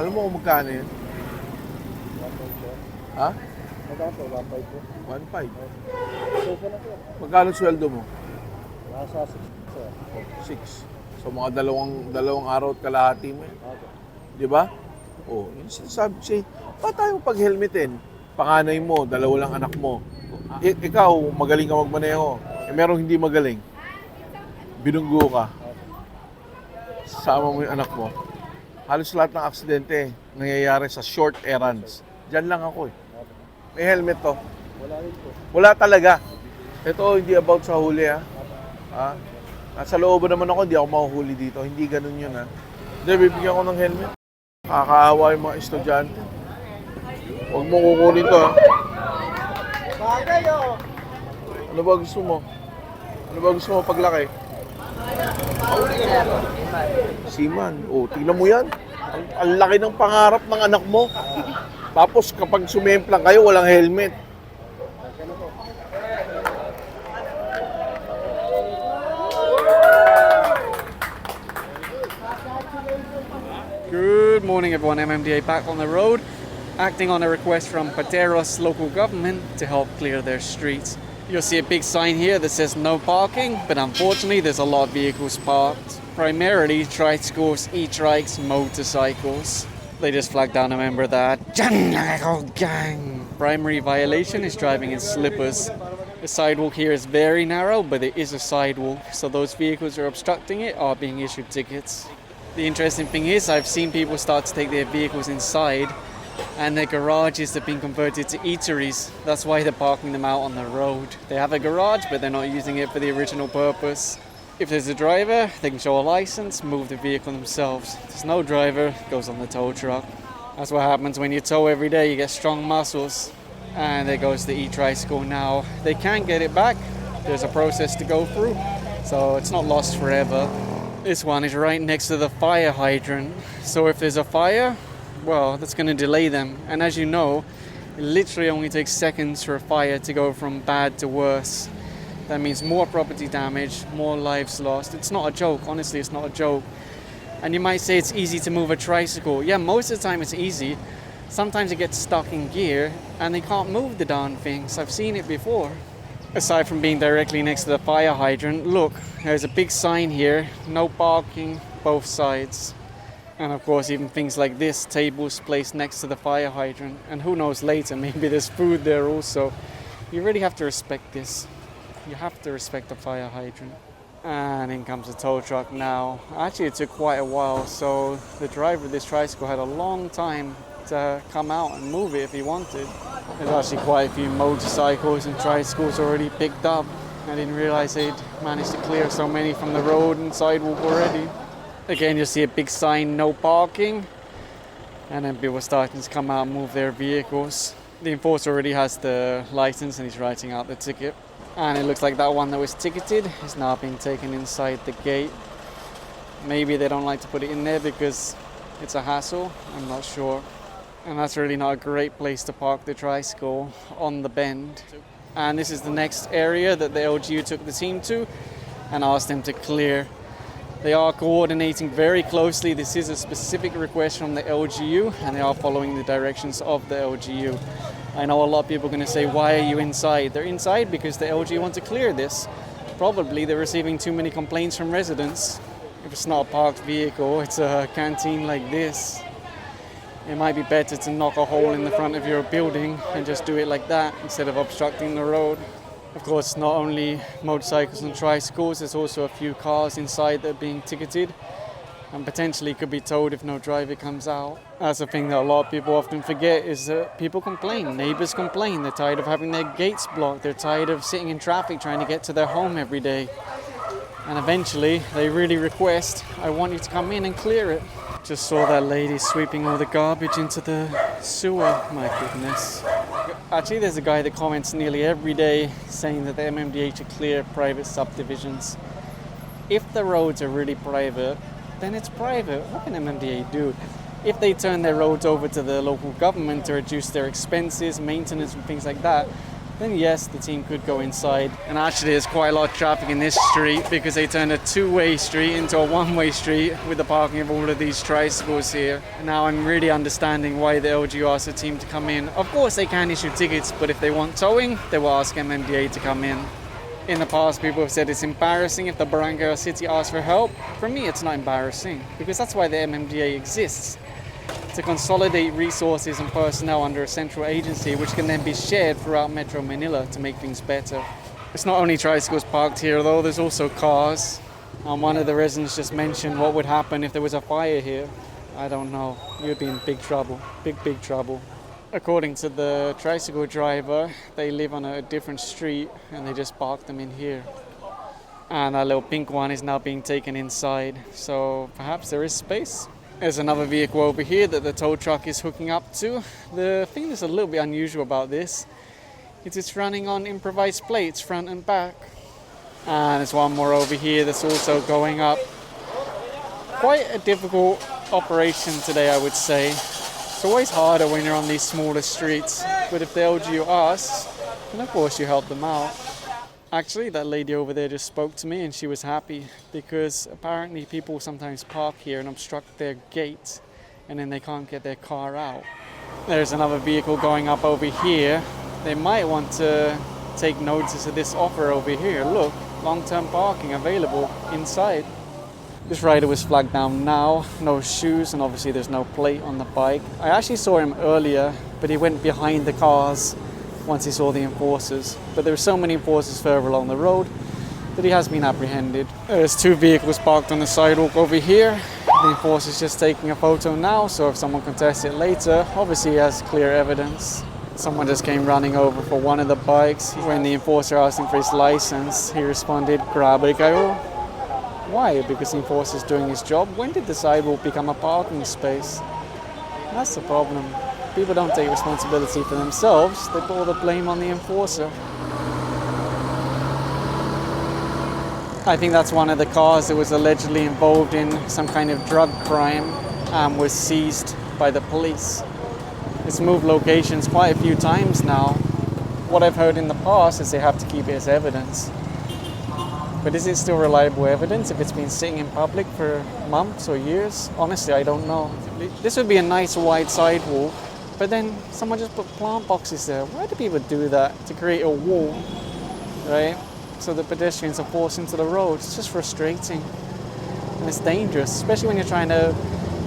Alam mo kung magkano yun? 1.5. Ha? Magkano po? 1.5 po. 1.5. So po na po. Magkano sweldo mo? Nasa 6 sir. 6. So mga dalawang araw at kalahati mo yun. Di ba? Oh, yun sinasabi ko sa'yo. Ba't tayo pag-helmetin? Panganay mo, dalawa lang anak mo. Ikaw, magaling ka magmaneho. Merong hindi magaling. Binunggo ka. Sama mo yung anak mo. Halos lahat ng aksidente nangyayari sa short errands. Diyan lang ako eh. May helmet to. Wala rin po. Wala talaga. Ito hindi about sa huli ha. Ha? Nasa loob naman ako, hindi ako mahuhuli dito. Hindi ganun yun ha. Hindi, bibigyan ko ng helmet. Kakaawa yung mga estudyante. Huwag mo kukunin to ha. Bagay oh! Ano ba gusto mo? Ano ba gusto mo paglaki? Seaman. Oh, tingnan mo yan. Ang laki ng pangarap ng anak mo. Tapos kapag sumemplang kayo, walang helmet. Good morning everyone, MMDA back on the road, acting on a request from Pateros local government to help clear their streets. You'll see a big sign here that says no parking, but unfortunately there's a lot of vehicles parked. Primarily tricycles, e-trikes, motorcycles. They just flagged down a member of that gang. Primary violation is driving in slippers. The sidewalk here is very narrow, but there is a sidewalk, so those vehicles who are obstructing it are being issued tickets. The interesting thing is I've seen people start to take their vehicles inside and their garages have been converted to eateries. That's why they're parking them out on the road. They have a garage, but they're not using it for the original purpose. If there's a driver, they can show a license, move the vehicle themselves. If there's no driver, it goes on the tow truck. That's what happens when you tow every day, you get strong muscles. And there goes the e-tricycle now. They can get it back. There's a process to go through, so it's not lost forever. This one is right next to the fire hydrant. So if there's a fire, well, that's going to delay them. And as you know, it literally only takes seconds for a fire to go from bad to worse. That means more property damage, more lives lost. It's not a joke, honestly, it's not a joke. And you might say it's easy to move a tricycle. Yeah, most of the time it's easy. Sometimes it gets stuck in gear and they can't move the darn things. I've seen it before. Aside from being directly next to the fire hydrant, look, there's a big sign here, no parking, both sides. And of course, even things like this, tables placed next to the fire hydrant. And who knows later, maybe there's food there also. You really have to respect this. You have to respect the fire hydrant. And in comes the tow truck now. Actually, it took quite a while, so the driver of this tricycle had a long time to come out and move it if he wanted. There's actually quite a few motorcycles and tricycles already picked up. I didn't realize they'd managed to clear so many from the road and sidewalk already. Again, you'll see a big sign, no parking. And then people starting to come out and move their vehicles. The enforcer already has the license and he's writing out the ticket. And it looks like that one that was ticketed is now being taken inside the gate. Maybe they don't like to put it in there because it's a hassle, I'm not sure. And that's really not a great place to park the tricycle, on the bend. And this is the next area that the LGU took the team to and asked them to clear. They are coordinating very closely. This is a specific request from the LGU and they are following the directions of the LGU. I know a lot of people are going to say, why are you inside? They're inside because the LGU want to clear this. Probably they're receiving too many complaints from residents. If it's not a parked vehicle, it's a canteen like this. It might be better to knock a hole in the front of your building and just do it like that instead of obstructing the road. Of course, not only motorcycles and tricycles, there's also a few cars inside that are being ticketed and potentially could be towed if no driver comes out. That's the thing that a lot of people often forget is that people complain, neighbors complain. They're tired of having their gates blocked. They're tired of sitting in traffic trying to get to their home every day. And eventually they really request, I want you to come in and clear it. Just saw that lady sweeping all the garbage into the sewer. My goodness. Actually, there's a guy that comments nearly every day saying that the MMDA should clear private subdivisions. If the roads are really private, then it's private. What can MMDA do? If they turn their roads over to the local government to reduce their expenses, maintenance and things like that, then yes, the team could go inside. And actually there's quite a lot of traffic in this street because they turned a two-way street into a one-way street with the parking of all of these tricycles here. And now I'm really understanding why the LGU asked the team to come in. Of course they can issue tickets, but if they want towing, they will ask MMDA to come in. In the past, people have said it's embarrassing if the Barangay City asks for help. For me, it's not embarrassing because that's why the MMDA exists. To consolidate resources and personnel under a central agency which can then be shared throughout Metro Manila to make things better. It's not only tricycles parked here though, there's also cars. One of the residents just mentioned what would happen if there was a fire here. I don't know, you'd be in big trouble, big trouble. According to the tricycle driver, they live on a different street and they just park them in here. And that little pink one is now being taken inside, so perhaps there is space. There's another vehicle over here that the tow truck is hooking up to. The thing that's a little bit unusual about this is it's running on improvised plates front and back. And there's one more over here that's also going up. Quite a difficult operation today, I would say. It's always harder when you're on these smaller streets, but if the LGU asks, then of course you help them out. Actually, that lady over there just spoke to me and she was happy because apparently people sometimes park here and obstruct their gate and then they can't get their car out. There's another vehicle going up over here. They might want to take notice of this offer over here. Look, long-term parking available inside. This rider was flagged down now, no shoes, and obviously there's no plate on the bike. I actually saw him earlier, but he went behind the cars once he saw the enforcers. But there were so many enforcers further along the road that he has been apprehended. There's two vehicles parked on the sidewalk over here. The enforcer's just taking a photo now, so if someone contests it later, obviously he has clear evidence. Someone just came running over for one of the bikes. When the enforcer asked him for his license, he responded, "Grabe kayo." Why? Because the enforcer's doing his job. When did the sidewalk become a parking space? That's the problem. People don't take responsibility for themselves, they put all the blame on the enforcer. I think that's one of the cars that was allegedly involved in some kind of drug crime and was seized by the police. It's moved locations quite a few times now. What I've heard in the past is they have to keep it as evidence. But is it still reliable evidence if it's been sitting in public for months or years? Honestly, I don't know. This would be a nice wide sidewalk, but then someone just put plant boxes there. Why do people do that? To create a wall, right? So the pedestrians are forced into the road. It's just frustrating. And it's dangerous, especially when you're trying to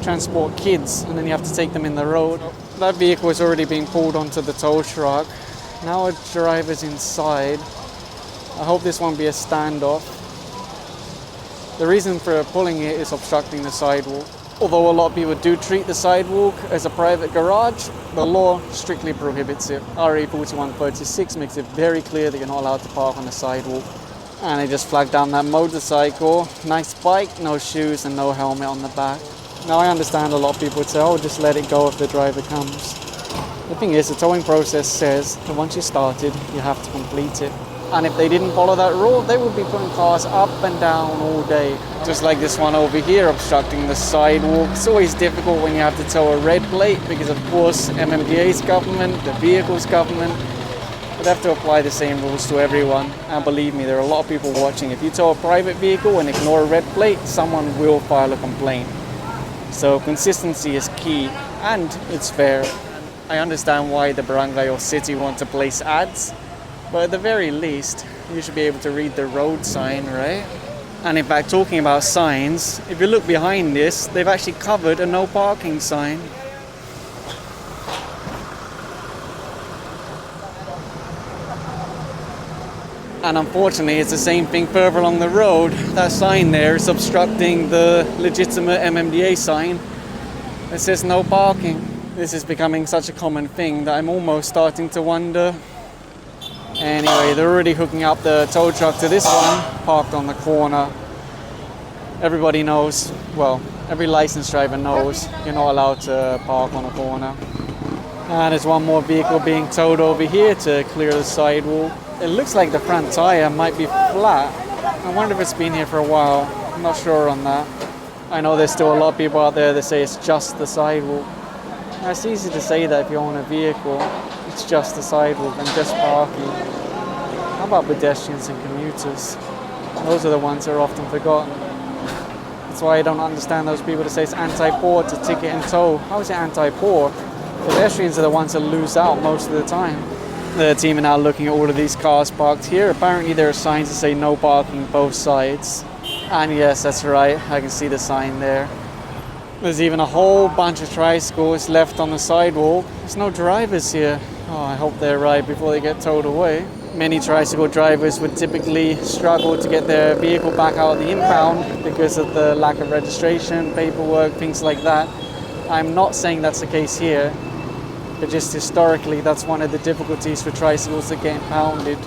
transport kids and then you have to take them in the road. That vehicle is already being pulled onto the tow truck. Now a driver's inside. I hope this won't be a standoff. The reason for pulling it is obstructing the sidewalk. Although a lot of people do treat the sidewalk as a private garage, the law strictly prohibits it. RA 4136 makes it very clear that you're not allowed to park on the sidewalk. And they just flagged down that motorcycle. Nice bike, no shoes and no helmet on the back. Now I understand a lot of people would say, oh, just let it go if the driver comes. The thing is, the towing process says that once you started, you have to complete it. And if they didn't follow that rule, they would be putting cars up and down all day. Just like this one over here, obstructing the sidewalk. It's always difficult when you have to tow a red plate because, of course, MMDA's government, the vehicle's government, would have to apply the same rules to everyone. And believe me, there are a lot of people watching. If you tow a private vehicle and ignore a red plate, someone will file a complaint. So consistency is key, and it's fair. I understand why the barangay or city want to place ads, but at the very least, you should be able to read the road sign, right? And in fact, talking about signs, if you look behind this, they've actually covered a no parking sign. And unfortunately, it's the same thing further along the road. That sign there is obstructing the legitimate MMDA sign that says no parking. This is becoming such a common thing that I'm almost starting to wonder. Anyway, they're already hooking up the tow truck to this one, parked on the corner. Everybody knows, well, every licensed driver knows you're not allowed to park on a corner. And there's one more vehicle being towed over here to clear the sidewalk. It looks like the front tire might be flat. I wonder if it's been here for a while. I'm not sure on that. I know there's still a lot of people out there that say it's just the sidewalk. Now, it's easy to say that if you own a vehicle. It's just the sidewalk and just parking. How about pedestrians and commuters? Those are the ones that are often forgotten. That's why I don't understand those people that say it's anti-poor to ticket and tow. How is it anti-poor? Pedestrians are the ones that lose out most of the time. The team are now looking at all of these cars parked here. Apparently there are signs that say no parking both sides. And yes, that's right, I can see the sign there. There's even a whole bunch of tricycles left on the sidewalk. There's no drivers here. Oh, I hope they arrive before they get towed away. Many tricycle drivers would typically struggle to get their vehicle back out of the impound because of the lack of registration, paperwork, things like that. I'm not saying that's the case here, but just historically that's one of the difficulties for tricycles that get impounded.